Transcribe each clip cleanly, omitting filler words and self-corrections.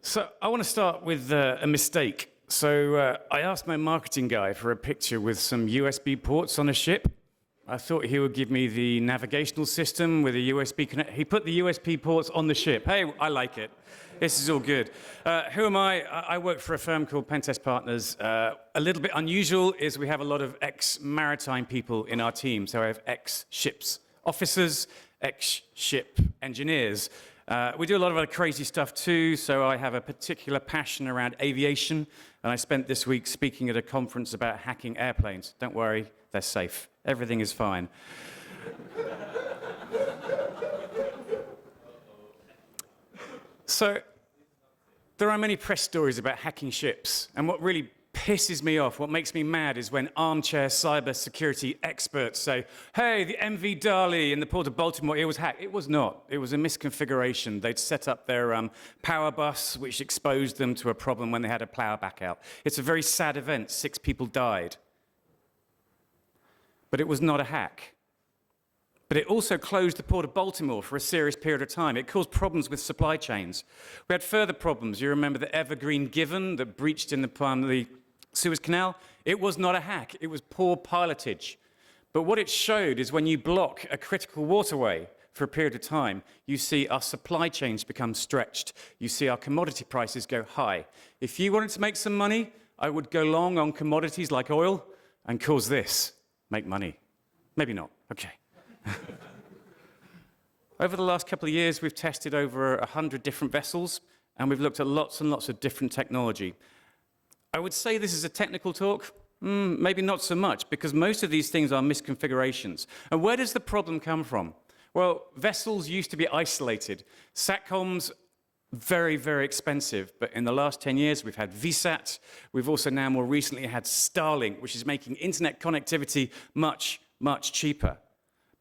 So I want to start with a mistake. So I asked my marketing guy for a picture with some USB ports on a ship. I thought he would give me the navigational system with a USB connect. He put the USB ports on the ship. Hey, I like it. This is all good. Who am I? I work for a firm called Pentest Partners. A little bit unusual is we have a lot of ex-maritime people in our team. So I have ex-ships officers, ex-ship engineers. We do a lot of other crazy stuff too, so I have a particular passion around aviation, and I spent this week speaking at a conference about hacking airplanes. Don't worry, they're safe. Everything is fine. So, there are many press stories about hacking ships, and what really pisses me off, what makes me mad, is when armchair cyber security experts say, hey, the MV Dali in the port of Baltimore, it was hacked. It was not. It was a misconfiguration. They'd set up their power bus, which exposed them to a problem when they had a power back out. It's a very sad event. 6 people died. But it was not a hack. But it also closed the port of Baltimore for a serious period of time. It caused problems with supply chains. We had further problems. You remember the Evergreen Given that breached in the Suez Canal? It was not a hack. It was poor pilotage. But what it showed is when you block a critical waterway for a period of time, you see our supply chains become stretched. You see our commodity prices go high. If you wanted to make some money, I would go long on commodities like oil and cause this. Make money. Maybe not. Okay. Over the last couple of years, we've tested over 100 different vessels, and we've looked at lots and lots of different technology. I would say this is a technical talk. Maybe not so much, because most of these things are misconfigurations. And where does the problem come from? Well, vessels used to be isolated. SATCOMs, very, very expensive. But in the last 10 years, we've had VSAT. We've also now more recently had Starlink, which is making internet connectivity much, much cheaper.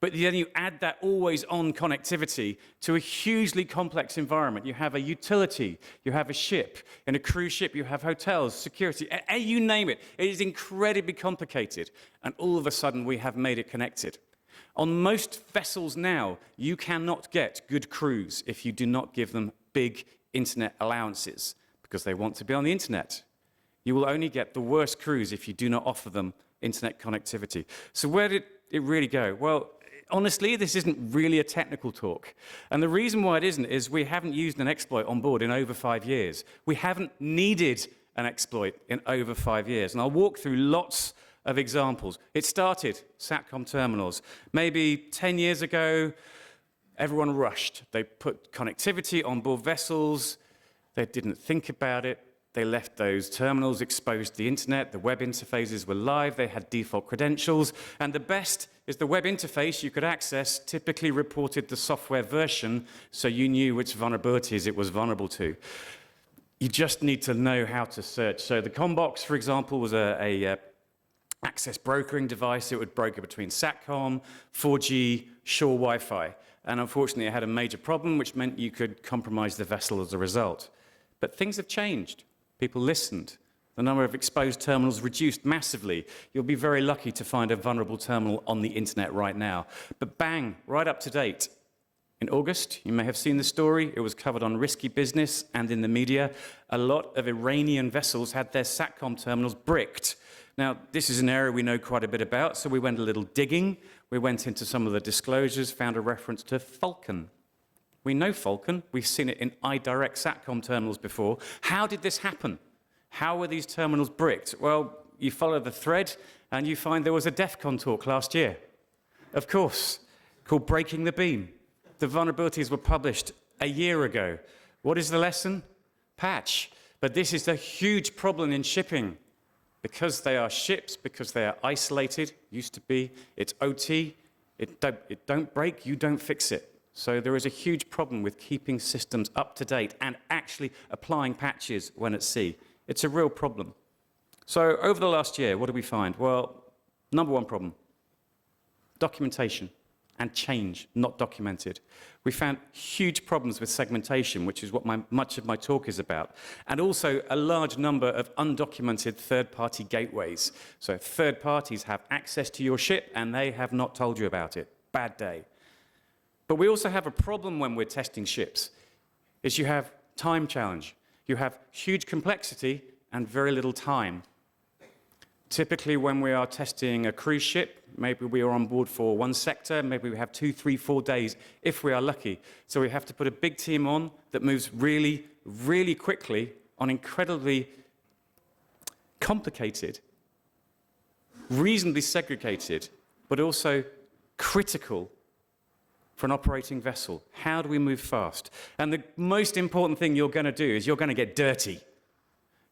But then you add that always-on connectivity to a hugely complex environment. You have a utility, you have a ship. In a cruise ship, you have hotels, security, you name it. It is incredibly complicated. And all of a sudden, we have made it connected. On most vessels now, you cannot get good crews if you do not give them big internet allowances, because they want to be on the internet. You will only get the worst crews if you do not offer them internet connectivity. So where did it really go? Well, honestly, this isn't really a technical talk. And the reason why it isn't is we haven't used an exploit on board in over 5 years. We haven't needed an exploit in over 5 years. And I'll walk through lots of examples. It started SATCOM terminals. Maybe 10 years ago, everyone rushed. They put connectivity on board vessels. They didn't think about it. They left those terminals exposed to the internet. The web interfaces were live. They had default credentials. And the best is the web interface you could access typically reported the software version, so you knew which vulnerabilities it was vulnerable to. You just need to know how to search. So the COMBOX, for example, was a access brokering device. It would broker between SATCOM, 4G, shore Wi-Fi. And unfortunately, it had a major problem, which meant you could compromise the vessel as a result. But things have changed. People listened. The number of exposed terminals reduced massively. You'll be very lucky to find a vulnerable terminal on the internet right now. But bang, right up to date. In August, you may have seen the story. It was covered on Risky Business and in the media. A lot of Iranian vessels had their SATCOM terminals bricked. Now, this is an area we know quite a bit about, so we went a little digging. We went into some of the disclosures, found a reference to Falcon. We know Falcon. We've seen it in iDirect SATCOM terminals before. How did this happen? How were these terminals bricked? Well, you follow the thread, and you find there was a DEF CON talk last year. Of course, called Breaking the Beam. The vulnerabilities were published a year ago. What is the lesson? Patch. But this is a huge problem in shipping. Because they are ships, because they are isolated, used to be, it's OT, it don't break, you don't fix it. So there is a huge problem with keeping systems up to date and actually applying patches when at sea. It's a real problem. So over the last year, what did we find? Well, number one problem, documentation and change not documented. We found huge problems with segmentation, which is what much of my talk is about, and also a large number of undocumented third-party gateways. So third parties have access to your ship and they have not told you about it. Bad day. But we also have a problem when we're testing ships, is you have time challenge. you have huge complexity and very little time. Typically, when we are testing a cruise ship, maybe we are on board for one sector, maybe we have 2, 3, 4 days, if we are lucky. So we have to put a big team on that moves really, really quickly on incredibly complicated, reasonably segregated, but also critical for an operating vessel. How do we move fast? And the most important thing you're going to do is you're going to get dirty.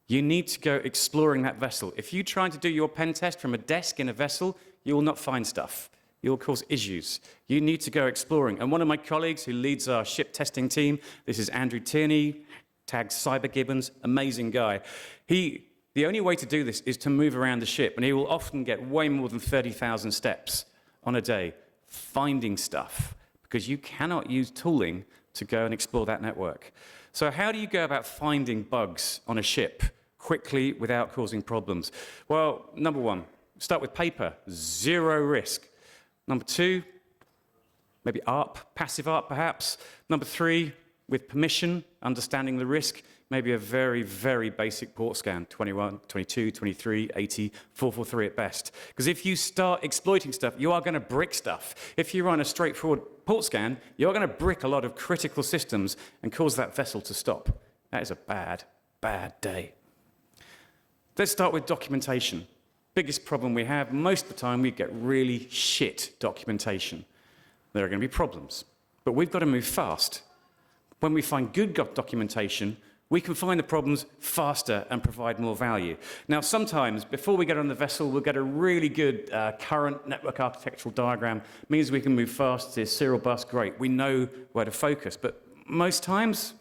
You need to go exploring that vessel. If you try to do your pen test from a desk in a vessel, you will not find stuff. You'll cause issues. You need to go exploring. And one of my colleagues who leads our ship testing team, this is Andrew Tierney, tagged Cyber Gibbons, amazing guy. The only way to do this is to move around the ship, and he will often get way more than 30,000 steps on a day finding stuff, because you cannot use tooling to go and explore that network. So how do you go about finding bugs on a ship quickly without causing problems? Well, number one, start with paper, 0 risk. Number 2, maybe ARP, passive ARP perhaps. Number 3, with permission, understanding the risk, maybe a very, very basic port scan, 21, 22, 23, 80, 443 at best. Because if you start exploiting stuff, you are going to brick stuff. If you run a straightforward port scan, you're going to brick a lot of critical systems and cause that vessel to stop. That is a bad, bad day. Let's start with documentation. Biggest problem we have, most of the time we get really shit documentation. There are going to be problems, but we've got to move fast. When we find good documentation, we can find the problems faster and provide more value. Now, sometimes, before we get on the vessel, we'll get a really good current network architectural diagram. It means we can move fast, it's serial bus, great. We know where to focus. But most times,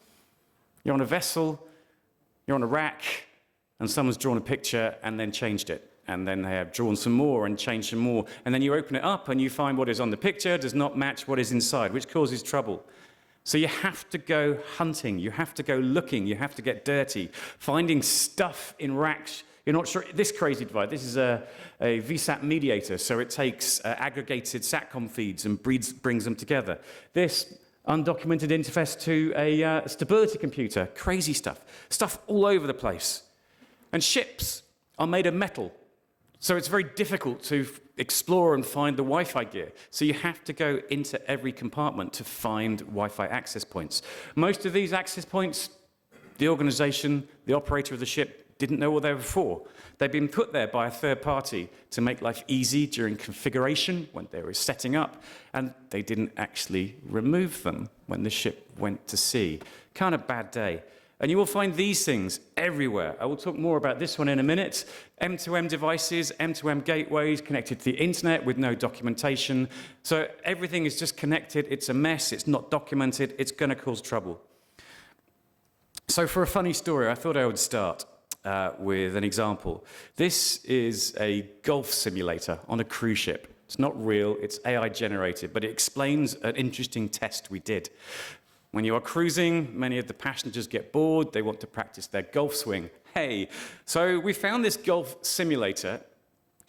you're on a vessel, you're on a rack, and someone's drawn a picture and then changed it. And then they have drawn some more and changed some more. And then you open it up and you find what is on the picture does not match what is inside, which causes trouble. So you have to go hunting, you have to go looking, you have to get dirty, finding stuff in racks. You're not sure, this crazy device, this is a VSAT mediator, so it takes aggregated SATCOM feeds and brings them together. This undocumented interface to a stability computer, crazy stuff all over the place. And ships are made of metal, so it's very difficult to explore and find the Wi-Fi gear. So you have to go into every compartment to find Wi-Fi access points. Most of these access points, the organization, the operator of the ship, didn't know what they were for. They've been put there by a third party to make life easy during configuration when they were setting up, and they didn't actually remove them when the ship went to sea. Kind of bad day. And you will find these things everywhere. I will talk more about this one in a minute. M2M devices, M2M gateways connected to the internet with no documentation. So everything is just connected. It's a mess. It's not documented. It's going to cause trouble. So for a funny story, I thought I would start with an example. This is a golf simulator on a cruise ship. It's not real. It's AI generated, but it explains an interesting test we did. When you are cruising, many of the passengers get bored. They want to practice their golf swing. Hey, so we found this golf simulator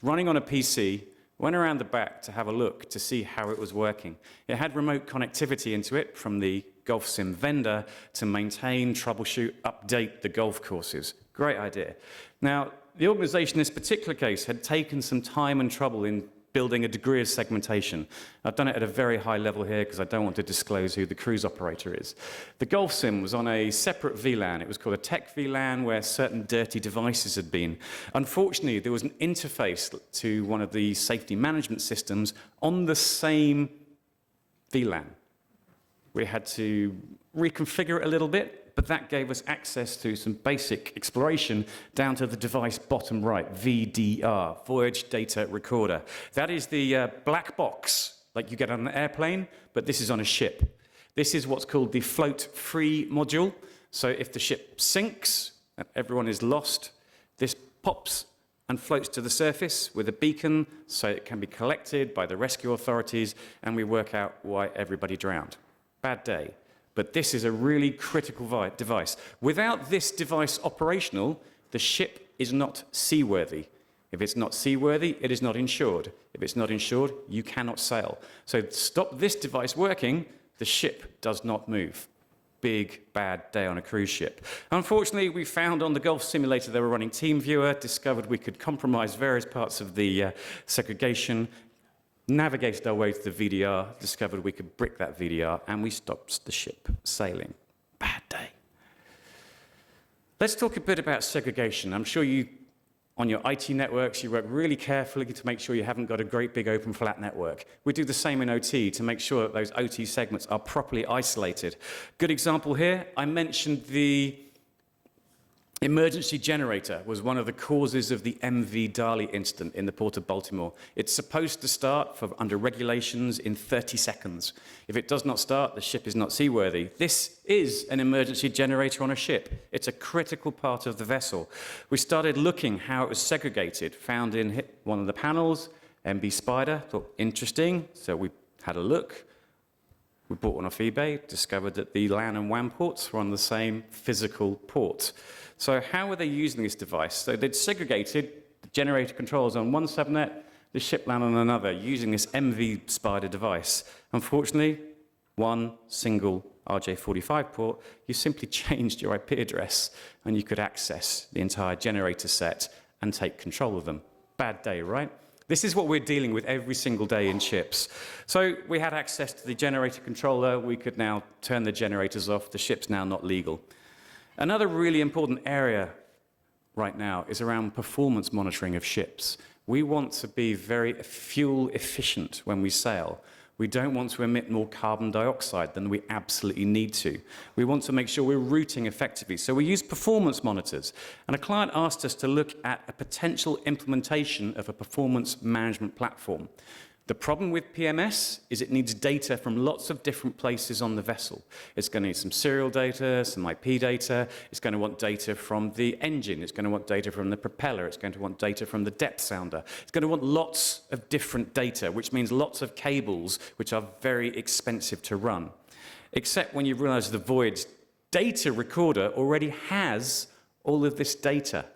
running on a PC, went around the back to have a look to see how it was working. It had remote connectivity into it from the golf sim vendor to maintain, troubleshoot, update the golf courses. Great idea. Now, the organization in this particular case had taken some time and trouble in building a degree of segmentation. I've done it at a very high level here because I don't want to disclose who the cruise operator is. The golf sim was on a separate VLAN. It was called a tech VLAN where certain dirty devices had been. Unfortunately, there was an interface to one of the safety management systems on the same VLAN. We had to reconfigure it a little bit, but that gave us access to some basic exploration down to the device bottom right, VDR, Voyage Data Recorder. That is the black box, like you get on an airplane, but this is on a ship. This is what's called the float-free module. So if the ship sinks and everyone is lost, this pops and floats to the surface with a beacon so it can be collected by the rescue authorities, and we work out why everybody drowned. Bad day. But this is a really critical device. Without this device operational, the ship is not seaworthy. If it's not seaworthy, it is not insured. If it's not insured, you cannot sail. So stop this device working, the ship does not move. big, bad day on a cruise ship. Unfortunately, we found on the Gulf simulator they were running TeamViewer, discovered we could compromise various parts of the segregation, navigated our way to the VDR, discovered we could brick that VDR, and we stopped the ship sailing. Bad day. Let's talk a bit about segregation. I'm sure you, on your IT networks, you work really carefully to make sure you haven't got a great big open flat network. We do the same in OT to make sure that those OT segments are properly isolated. Good example here, I mentioned the emergency generator was one of the causes of the MV Dali incident in the Port of Baltimore. It's supposed to start under regulations in 30 seconds. If it does not start, the ship is not seaworthy. This is an emergency generator on a ship. It's a critical part of the vessel. We started looking how it was segregated, found in one of the panels, MB Spider, thought interesting, so we had a look. We bought one off eBay, discovered that the LAN and WAN ports were on the same physical port. So how were they using this device? So they'd segregated the generator controls on one subnet, the ship LAN on another, using this MV Spider device. Unfortunately, one single RJ45 port, you simply changed your IP address and you could access the entire generator set and take control of them. Bad day, right? This is what we're dealing with every single day in ships. So we had access to the generator controller. We could now turn the generators off. The ship's now not legal. Another really important area right now is around performance monitoring of ships. We want to be very fuel efficient when we sail. We don't want to emit more carbon dioxide than we absolutely need to. We want to make sure we're routing effectively. So we use performance monitors. And a client asked us to look at a potential implementation of a performance management platform. The problem with PMS is it needs data from lots of different places on the vessel. It's going to need some serial data, some IP data. It's going to want data from the engine. It's going to want data from the propeller. It's going to want data from the depth sounder. It's going to want lots of different data, which means lots of cables, which are very expensive to run. Except when you realize the Voyage data recorder already has all of this data.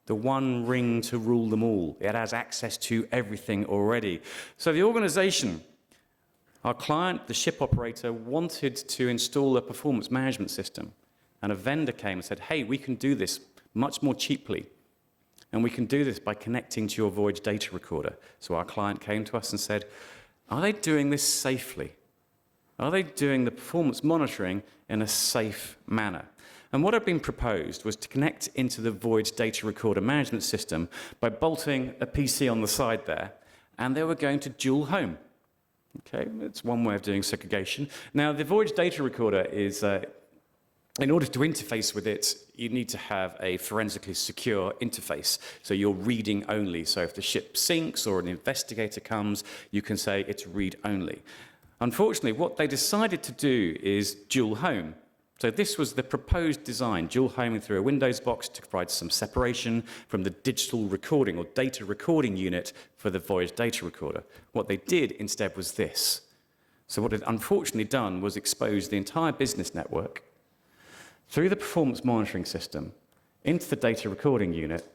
The one ring to rule them all. It has access to everything already. So the organization, our client, the ship operator, wanted to install a performance management system. And a vendor came and said, hey, we can do this much more cheaply. And we can do this by connecting to your Voyage data recorder. So our client came to us and said, are they doing this safely? Are they doing the performance monitoring in a safe manner? And what had been proposed was to connect into the Voyage data recorder management system by bolting a PC on the side there, and they were going to dual home. Okay, that's one way of doing segregation. Now, the Voyage data recorder is, in order to interface with it, you need to have a forensically secure interface. So you're reading only. So if the ship sinks or an investigator comes, you can say it's read only. Unfortunately, what they decided to do is dual home. So this was the proposed design, dual homing through a Windows box to provide some separation from the digital recording or data recording unit for the Voyage data recorder. What they did instead was this. So what it unfortunately done was expose the entire business network through the performance monitoring system into the data recording unit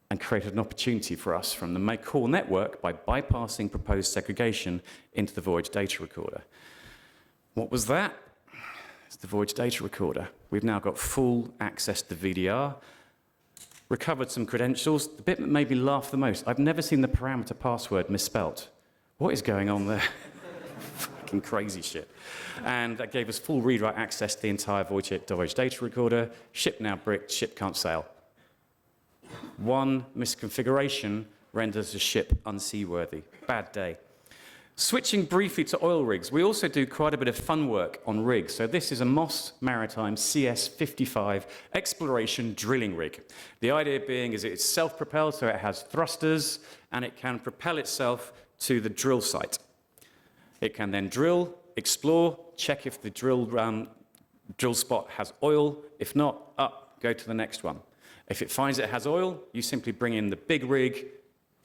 and created an opportunity for us from the core network by bypassing proposed segregation into the Voyage data recorder. What was that? The Voyage data recorder. We've now got full access to VDR, recovered some credentials. The bit that made me laugh the most, I've never seen the parameter password misspelt. What is going on there? Fucking crazy shit. And that gave us full read-write access to the entire Voyage data recorder. Ship now bricked, ship can't sail. One misconfiguration renders the ship unseaworthy. Bad day. Switching briefly to oil rigs, we also do quite a bit of fun work on rigs. So this is a Moss Maritime CS55 exploration drilling rig. The idea being is it's self-propelled, so it has thrusters, and it can propel itself to the drill site. It can then drill, explore, check if the drill spot has oil. If not, up, go to the next one. If it finds it has oil, you simply bring in the big rig.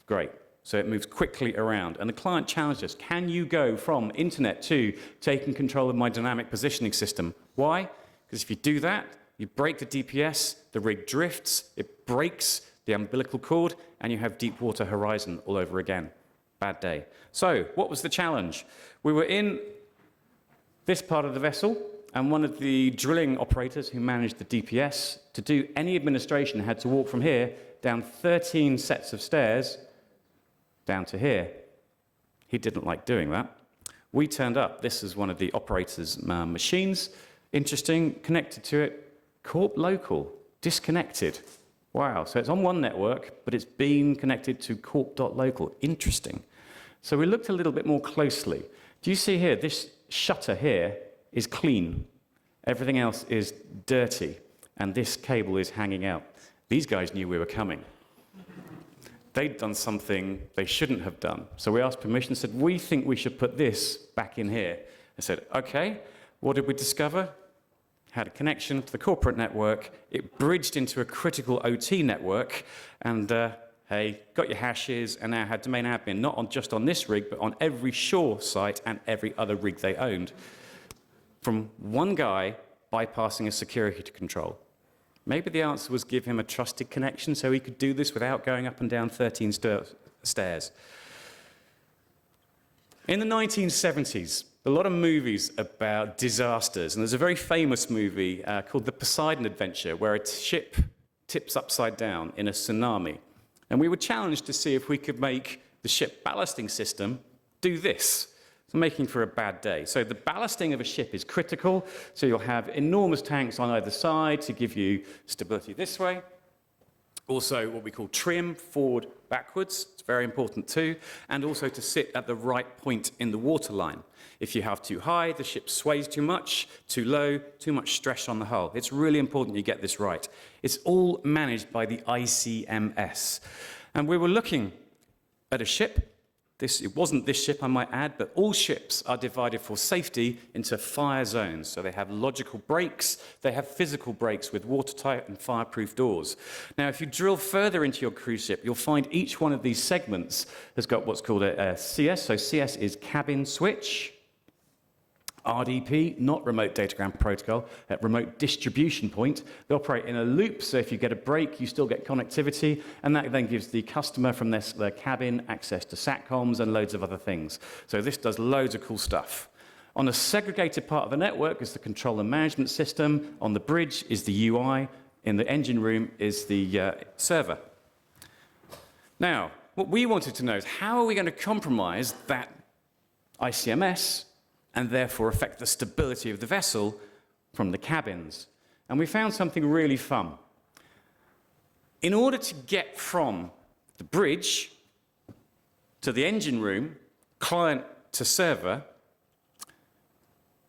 Great. So it moves quickly around. And the client challenged us, can you go from internet to taking control of my dynamic positioning system? Why? Because if you do that, you break the DPS, the rig drifts, it breaks the umbilical cord, and you have deep water horizon all over again. Bad day. So what was the challenge? We were in this part of the vessel, And one of the drilling operators who managed the DPS, to do any administration, had to walk from here down 13 sets of stairs down to here. He didn't like doing that. We turned up. This is one of the operator's machines. Interesting, connected to it, corp local, disconnected. Wow, so it's on one network, but it's been connected to corp.local. Interesting. So we looked a little bit more closely. Do you see here, this shutter here is clean. Everything else is dirty, and this cable is hanging out. These guys knew we were coming. They'd done something they shouldn't have done. So we asked permission, said, we think we should put this back in here. I said, okay, what did we discover? Had a connection to the corporate network. It bridged into a critical OT network, and hey, got your hashes, and now had domain admin, not just on this rig, but on every shore site and every other rig they owned. From one guy bypassing a security control. Maybe the answer was give him a trusted connection so he could do this without going up and down 13 stairs. In the 1970s, a lot of movies about disasters, and there's a very famous movie called The Poseidon Adventure, where a ship tips upside down in a tsunami. And we were challenged to see if we could make the ship ballasting system do this. So making for a bad day. So the ballasting of a ship is critical. So you'll have enormous tanks on either side to give you stability this way. Also what we call trim, forward, backwards. It's very important too. And also to sit at the right point in the waterline. If you have too high, the ship sways too much, too low, too much stress on the hull. It's really important you get this right. It's all managed by the ICMS. And we were looking at a ship. It wasn't this ship, I might add, but all ships are divided for safety into fire zones. So they have logical breaks, they have physical breaks with watertight and fireproof doors. Now, if you drill further into your cruise ship, you'll find each one of these segments has got what's called a CS. So CS is cabin switch. RDP, not remote datagram protocol, remote distribution point. They operate in a loop, so if you get a break, you still get connectivity, and that then gives the customer from their cabin access to SATCOMs and loads of other things. So this does loads of cool stuff. On a segregated part of the network is the control and management system. On the bridge is the UI. In the engine room is the server. Now, what we wanted to know is how are we going to compromise that ICMS and therefore affect the stability of the vessel from the cabins. And we found something really fun. In order to get from the bridge to the engine room, client to server,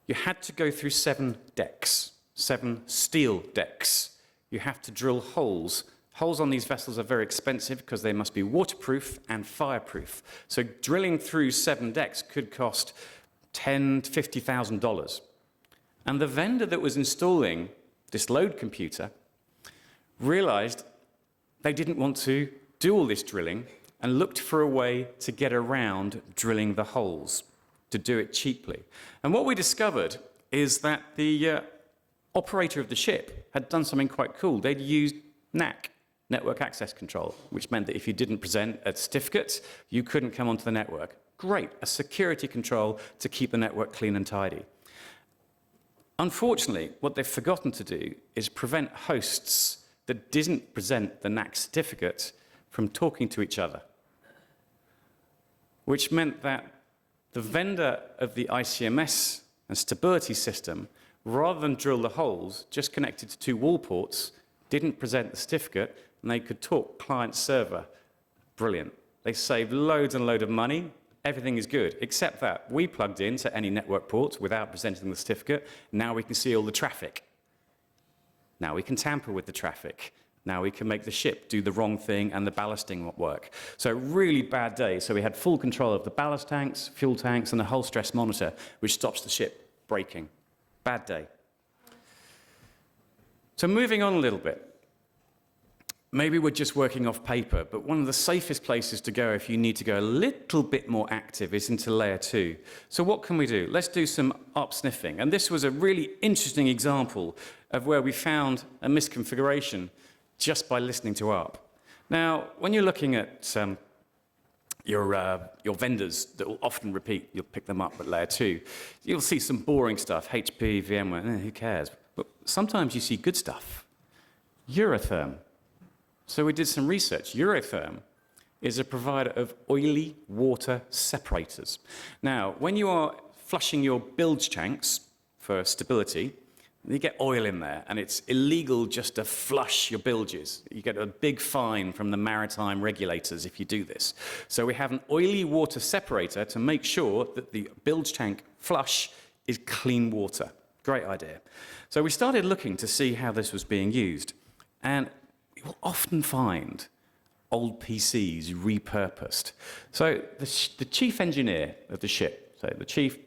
you had to go through 7 decks, 7 steel decks. You have to drill holes. Holes on these vessels are very expensive because they must be waterproof and fireproof. So drilling through 7 decks could cost $10,000 to $50,000. And the vendor that was installing this load computer realized they didn't want to do all this drilling and looked for a way to get around drilling the holes, to do it cheaply. And what we discovered is that the operator of the ship had done something quite cool. They'd used NAC, Network Access Control, which meant that if you didn't present a certificate, you couldn't come onto the network. Great, a security control to keep the network clean and tidy. Unfortunately, what they've forgotten to do is prevent hosts that didn't present the NAC certificate from talking to each other, which meant that the vendor of the ICMS and stability system, rather than drill the holes, just connected to 2 wall ports, didn't present the certificate, and they could talk client-server. Brilliant. They saved loads and loads of money. Everything is good, except that we plugged into any network port without presenting the certificate. Now we can see all the traffic. Now we can tamper with the traffic. Now we can make the ship do the wrong thing and the ballasting won't work. So really bad day. So we had full control of the ballast tanks, fuel tanks, and the hull stress monitor, which stops the ship breaking. Bad day. So moving on a little bit. Maybe we're just working off paper, but one of the safest places to go if you need to go a little bit more active is into layer 2. So what can we do? Let's do some ARP sniffing. And this was a really interesting example of where we found a misconfiguration just by listening to ARP. Now, when you're looking at your vendors that will often repeat. You'll pick them up at layer 2. You'll see some boring stuff, HP, VMware, who cares? But sometimes you see good stuff. Eurotherm. So we did some research. Eurotherm is a provider of oily water separators. Now, when you are flushing your bilge tanks for stability, you get oil in there, and it's illegal just to flush your bilges. You get a big fine from the maritime regulators if you do this. So we have an oily water separator to make sure that the bilge tank flush is clean water. Great idea. So we started looking to see how this was being used, and you will often find old PCs repurposed. So the chief engineer of the ship, so the chief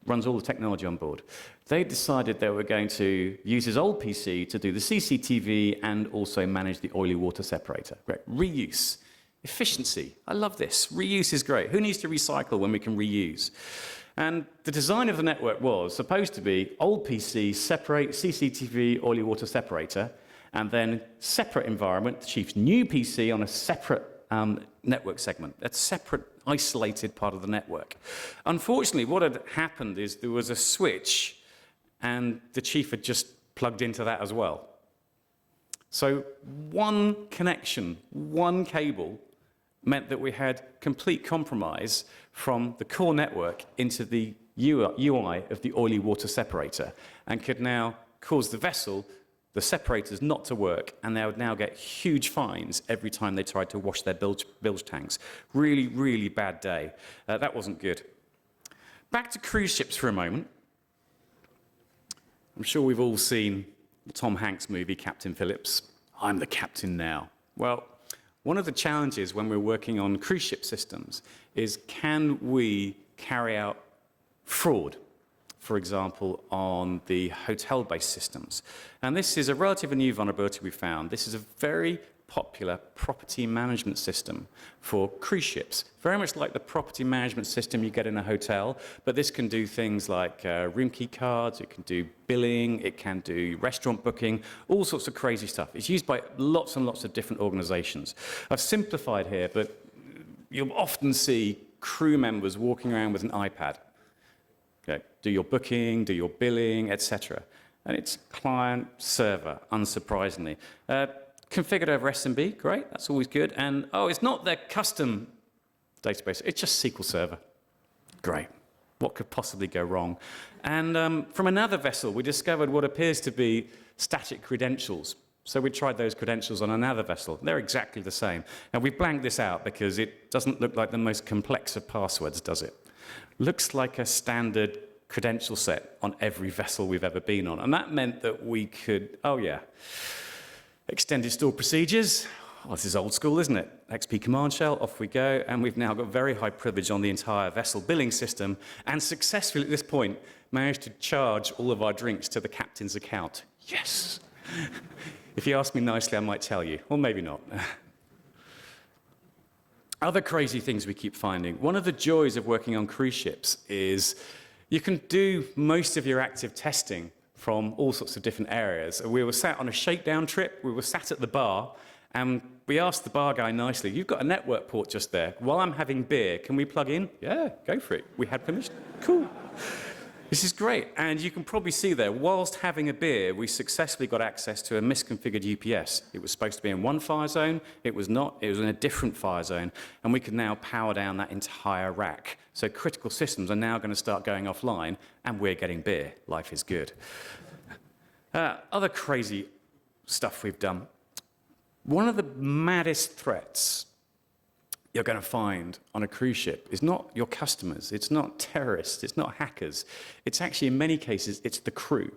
runs all the technology on board, they decided they were going to use his old PC to do the CCTV and also manage the oily water separator. Great. Reuse. Efficiency. I love this. Reuse is great. Who needs to recycle when we can reuse? And the design of the network was supposed to be old PC, separate, CCTV, oily water separator, and then separate environment, the chief's new PC on a separate network segment. That's separate, isolated part of the network. Unfortunately, what had happened is there was a switch, and the chief had just plugged into that as well. So one connection, one cable, meant that we had complete compromise from the core network into the UI of the oily water separator, and could now cause the vessel, the separators, not to work, and they would now get huge fines every time they tried to wash their bilge tanks. Really, really bad day. That wasn't good. Back to cruise ships for a moment. I'm sure we've all seen the Tom Hanks movie, Captain Phillips. I'm the captain now. Well, one of the challenges when we're working on cruise ship systems is, can we carry out fraud, for example, on the hotel-based systems? And this is a relatively new vulnerability we found. This is a very popular property management system for cruise ships, very much like the property management system you get in a hotel, but this can do things like room key cards, it can do billing, it can do restaurant booking, all sorts of crazy stuff. It's used by lots and lots of different organizations. I've simplified here, but you'll often see crew members walking around with an iPad. Okay, do your booking, do your billing, etc. And it's client server, unsurprisingly. Configured over SMB, great, that's always good. And, oh, it's not their custom database, it's just SQL Server. Great. What could possibly go wrong? And from another vessel, we discovered what appears to be static credentials. So we tried those credentials on another vessel. They're exactly the same. And we blanked this out because it doesn't look like the most complex of passwords, does it? Looks like a standard credential set on every vessel we've ever been on. And that meant that we could, oh yeah, extended stored procedures. Oh, this is old school, isn't it? XP command shell, off we go, and we've now got very high privilege on the entire vessel billing system, and successfully at this point managed to charge all of our drinks to the captain's account. Yes! If you ask me nicely, I might tell you, or maybe not. Other crazy things we keep finding. One of the joys of working on cruise ships is you can do most of your active testing from all sorts of different areas. We were sat on a shakedown trip, we were sat at the bar, and we asked the bar guy nicely, you've got a network port just there. While I'm having beer, can we plug in? Yeah, go for it. We had permission. Cool. This is great. And you can probably see there, whilst having a beer, we successfully got access to a misconfigured UPS. It was supposed to be in one fire zone. It was not. It was in a different fire zone. And we can now power down that entire rack. So critical systems are now going to start going offline, and we're getting beer. Life is good. Other crazy stuff we've done. One of the maddest threats you're going to find on a cruise ship is not your customers, it's not terrorists, it's not hackers. It's actually, in many cases, it's the crew.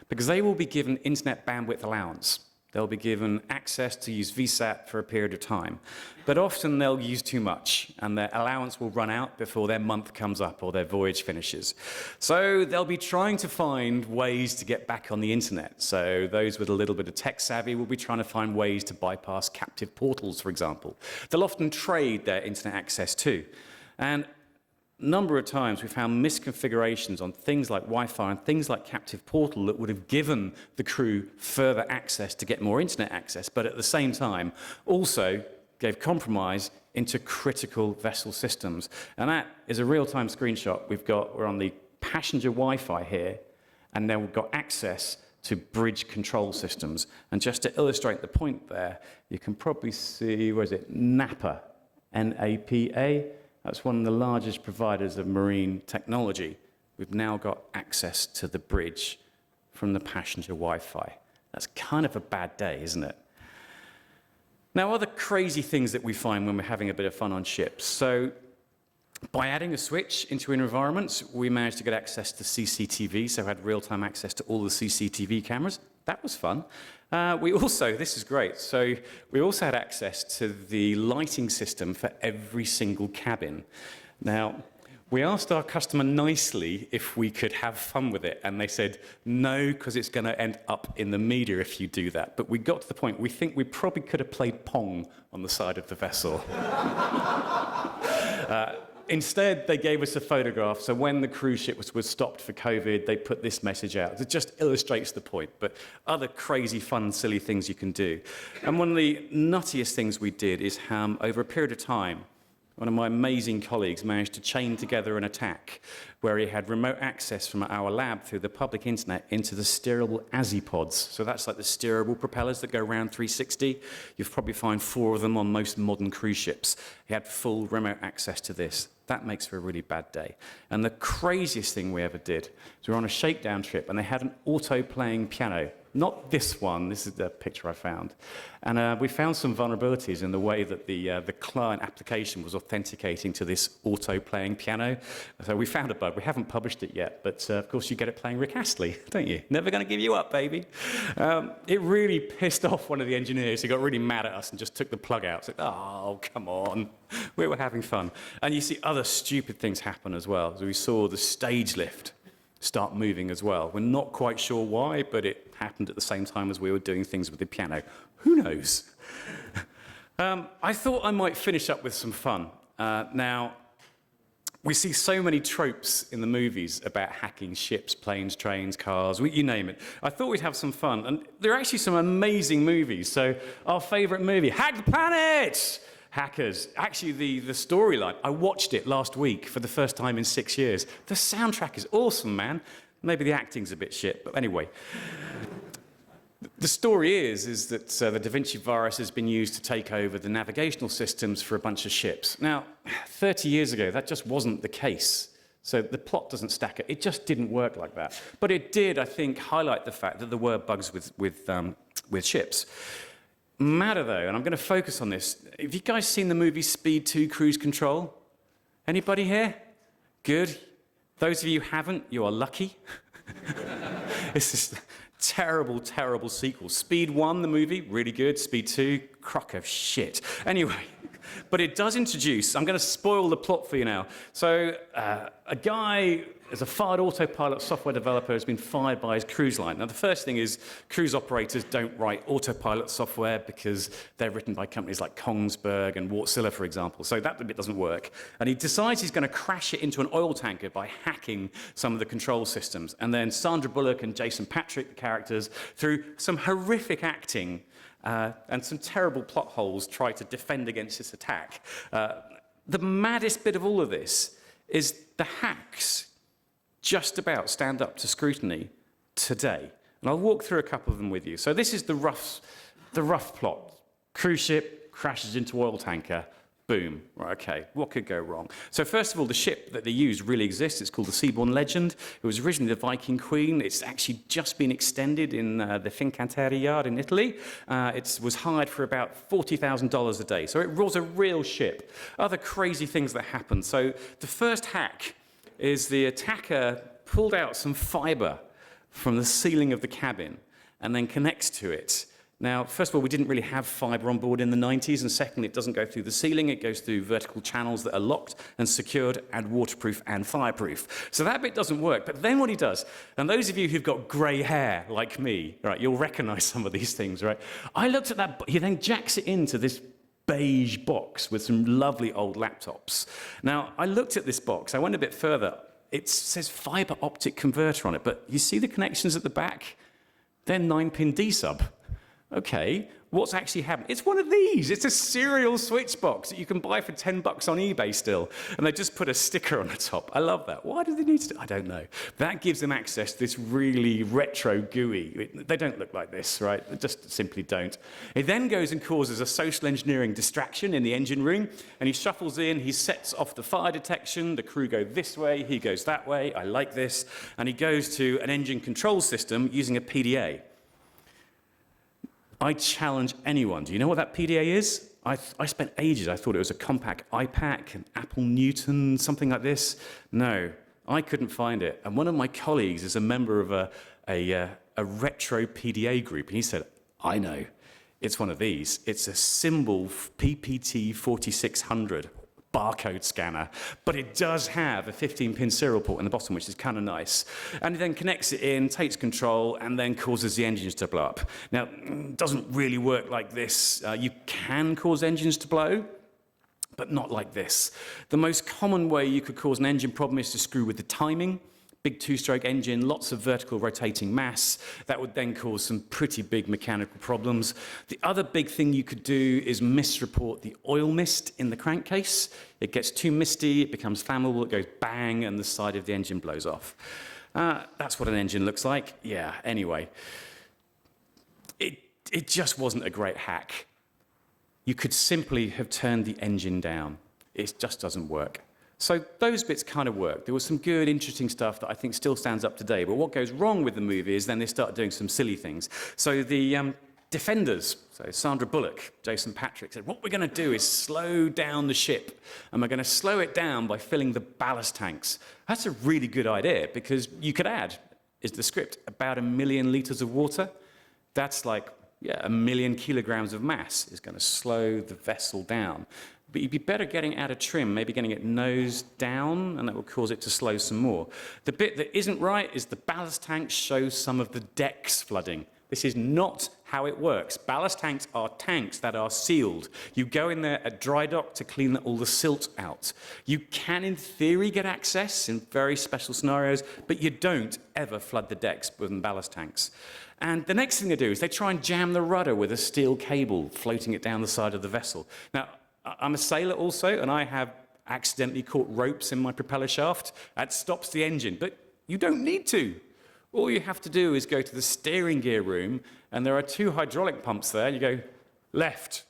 Because they will be given internet bandwidth allowance. They'll be given access to use VSAT for a period of time. But often they'll use too much, and their allowance will run out before their month comes up or their voyage finishes. So they'll be trying to find ways to get back on the internet. So those with a little bit of tech savvy will be trying to find ways to bypass captive portals, for example. They'll often trade their internet access too. And a number of times we found misconfigurations on things like Wi-Fi and things like captive portal that would have given the crew further access to get more internet access, but at the same time also gave compromise into critical vessel systems. And that is a real-time screenshot. We're on the passenger Wi-Fi here, and then we've got access to bridge control systems. And just to illustrate the point there, you can probably see, where is it, NAPA, N-A-P-A. That's one of the largest providers of marine technology. We've now got access to the bridge from the passenger Wi-Fi. That's kind of a bad day, isn't it? Now, other crazy things that we find when we're having a bit of fun on ships. So by adding a switch into an environment, we managed to get access to CCTV, so we had real-time access to all the CCTV cameras. That was fun. We also, this is great, so we also had access to the lighting system for every single cabin. Now, we asked our customer nicely if we could have fun with it, and they said, no, because it's going to end up in the media if you do that. But we got to the point, we think we probably could have played Pong on the side of the vessel. Instead, they gave us a photograph, so when the cruise ship was stopped for COVID, they put this message out. It just illustrates the point, but other crazy, fun, silly things you can do. And one of the nuttiest things we did is, over a period of time, one of my amazing colleagues managed to chain together an attack where he had remote access from our lab through the public internet into the steerable ASI-pods. So that's like the steerable propellers that go around 360. You'll probably find 4 of them on most modern cruise ships. He had full remote access to this. That makes for a really bad day. And the craziest thing we ever did is we were on a shakedown trip and they had an auto-playing piano. Not this one, this is the picture I found. And we found some vulnerabilities in the way that the client application was authenticating to this auto-playing piano. So we found a bug. We haven't published it yet, but of course you get it playing Rick Astley, don't you? Never going to give you up, baby. It really pissed off one of the engineers who got really mad at us and just took the plug out. Said, oh, come on. We were having fun. And you see other stupid things happen as well. So we saw the stage lift start moving as well. We're not quite sure why, but it happened at the same time as we were doing things with the piano. Who knows? I thought I might finish up with some fun. Now, we see so many tropes in the movies about hacking ships, planes, trains, cars, you name it. I thought we'd have some fun, and there are actually some amazing movies. So our favorite movie, Hack the Planet! Hackers. Actually, the storyline, I watched it last week for the first time in 6 years. The soundtrack is awesome, man. Maybe the acting's a bit shit, but anyway. The story is that the Da Vinci virus has been used to take over the navigational systems for a bunch of ships. Now, 30 years ago, that just wasn't the case. So the plot doesn't stack up. It just didn't work like that. But it did, I think, highlight the fact that there were bugs with ships. Matter though, and I'm going to focus on this. Have you guys seen the movie Speed 2 Cruise Control? Anybody here? Good. Those of you who haven't, you are lucky. This is a terrible, terrible sequel. Speed 1, the movie, really good. Speed 2, crock of shit. Anyway, but it does introduce, I'm going to spoil the plot for you now. So a guy is a fired autopilot software developer has been fired by his cruise line. Now, the first thing is cruise operators don't write autopilot software because they're written by companies like Kongsberg and Wärtsilä, for example. So that bit doesn't work. And he decides he's going to crash it into an oil tanker by hacking some of the control systems. And then Sandra Bullock and Jason Patrick, the characters, through some horrific acting and some terrible plot holes, try to defend against this attack. The maddest bit of all of this is the hacks just about stand up to scrutiny today. And I'll walk through a couple of them with you. So this is the rough plot. Cruise ship crashes into oil tanker. Boom. Right, okay, what could go wrong? So first of all, the ship that they use really exists. It's called the Seaborn Legend. It was originally the Viking Queen. It's actually just been extended in the Fincantieri yard in Italy. It was hired for about $40,000 a day. So it was a real ship. Other crazy things that happened. So the first hack is the attacker pulled out some fiber from the ceiling of the cabin and then connects to it. Now, first of all, we didn't really have fiber on board in the 90s, and secondly, it doesn't go through the ceiling. It goes through vertical channels that are locked and secured and waterproof and fireproof. So that bit doesn't work. But then what he does, and those of you who've got grey hair like me, right, you'll recognize some of these things, right? I looked at that, he then jacks it into this beige box with some lovely old laptops. Now, I looked at this box. I went a bit further. It says fiber optic converter on it, but you see the connections at the back? They're 9-pin D-sub. okay, what's actually happened? It's one of these. It's a serial switch box that you can buy for $10 on eBay still. And they just put a sticker on the top. I love that. Why do they need to? I don't know. That gives them access to this really retro GUI. They don't look like this, right? They just simply don't. It then goes and causes a social engineering distraction in the engine room. And he shuffles in, he sets off the fire detection. The crew go this way, he goes that way. I like this. And he goes to an engine control system using a PDA. I challenge anyone. Do you know what that PDA is? I spent ages. I thought it was a compact iPac, an Apple Newton, something like this. No, I couldn't find it. And one of my colleagues is a member of a retro PDA group, and he said, I know. It's one of these. It's a symbol PPT 4600 barcode scanner, but it does have a 15-pin serial port in the bottom, which is kind of nice. And it then connects it in, takes control, and then causes the engines to blow up. Now, it doesn't really work like this. You can cause engines to blow, but not like this. The most common way you could cause an engine problem is to screw with the timing. Big two-stroke engine, lots of vertical rotating mass. That would then cause some pretty big mechanical problems. The other big thing you could do is misreport the oil mist in the crankcase. It gets too misty, it becomes flammable, it goes bang, and the side of the engine blows off. That's what an engine looks like. Yeah, anyway. It just wasn't a great hack. You could simply have turned the engine down. It just doesn't work. So those bits kind of worked. There was some good, interesting stuff that I think still stands up today. But what goes wrong with the movie is then they start doing some silly things. So the defenders, so Sandra Bullock, Jason Patrick, said, what we're going to do is slow down the ship. And we're going to slow it down by filling the ballast tanks. That's a really good idea, because you could add, is the script, about 1 million litres of water. That's like, 1 million kilograms of mass is going to slow the vessel down. But you'd be better getting out of trim, maybe getting it nose down, and that will cause it to slow some more. The bit that isn't right is the ballast tanks show some of the decks flooding. This is not how it works. Ballast tanks are tanks that are sealed. You go in there at dry dock to clean all the silt out. You can, in theory, get access in very special scenarios, but you don't ever flood the decks with ballast tanks. And the next thing they do is they try and jam the rudder with a steel cable, floating it down the side of the vessel. Now, I'm a sailor also, and I have accidentally caught ropes in my propeller shaft. That stops the engine, but you don't need to. All you have to do is go to the steering gear room, and there are 2 hydraulic pumps there. You go left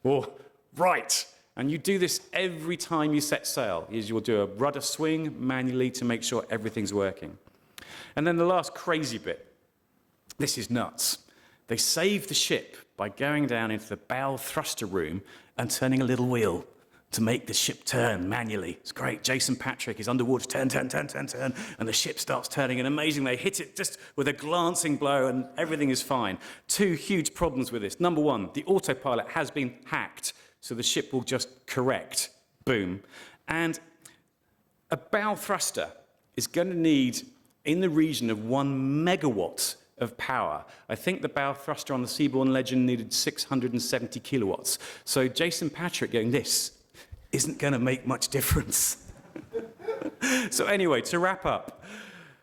or right, and you do this every time you set sail. You'll do a rudder swing manually to make sure everything's working. And then the last crazy bit. This is nuts. They saved the ship by going down into the bow thruster room and turning a little wheel to make the ship turn manually. It's great. Jason Patrick is underwater, turn, and the ship starts turning, and amazing, they hit it just with a glancing blow, and everything is fine. 2 huge problems with this. Number 1, the autopilot has been hacked, so the ship will just correct. Boom. And a bow thruster is going to need, in the region of 1 megawatt of power. I think the bow thruster on the Seabourn Legend needed 670 kilowatts. So Jason Patrick going, this isn't going to make much difference. So anyway, to wrap up.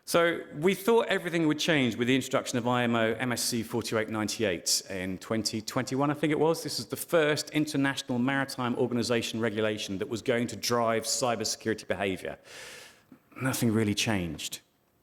So we thought everything would change with the introduction of IMO MSC 4898 in 2021, I think it was. This is the first international maritime organization regulation that was going to drive cybersecurity behavior. Nothing really changed.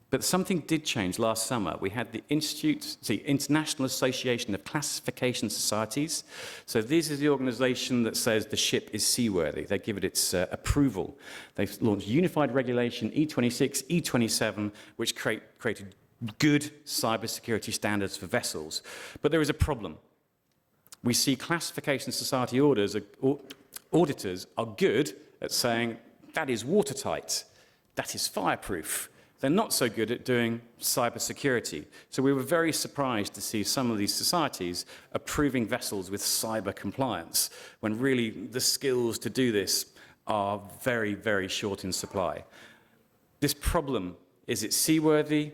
But something did change last summer. We had the International Association of Classification Societies. So this is the organization that says the ship is seaworthy. They give it its approval. They've launched unified regulation E26, E27, which created good cybersecurity standards for vessels. But there is a problem. We see classification society auditors are good at saying that is watertight, that is fireproof. They're not so good at doing cybersecurity. So we were very surprised to see some of these societies approving vessels with cyber compliance, when really the skills to do this are very, very short in supply. This problem, is it seaworthy?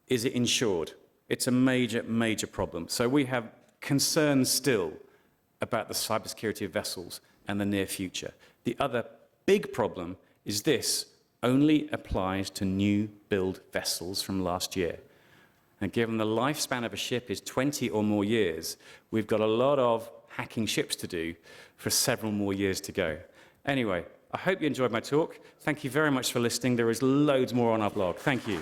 Is it insured? It's a major, major problem. So we have concerns still about the cybersecurity of vessels and the near future. The other big problem is this only applies to new build vessels from last year. And given the lifespan of a ship is 20 or more years, we've got a lot of hacking ships to do for several more years to go. Anyway, I hope you enjoyed my talk. Thank you very much for listening. There is loads more on our blog. Thank you.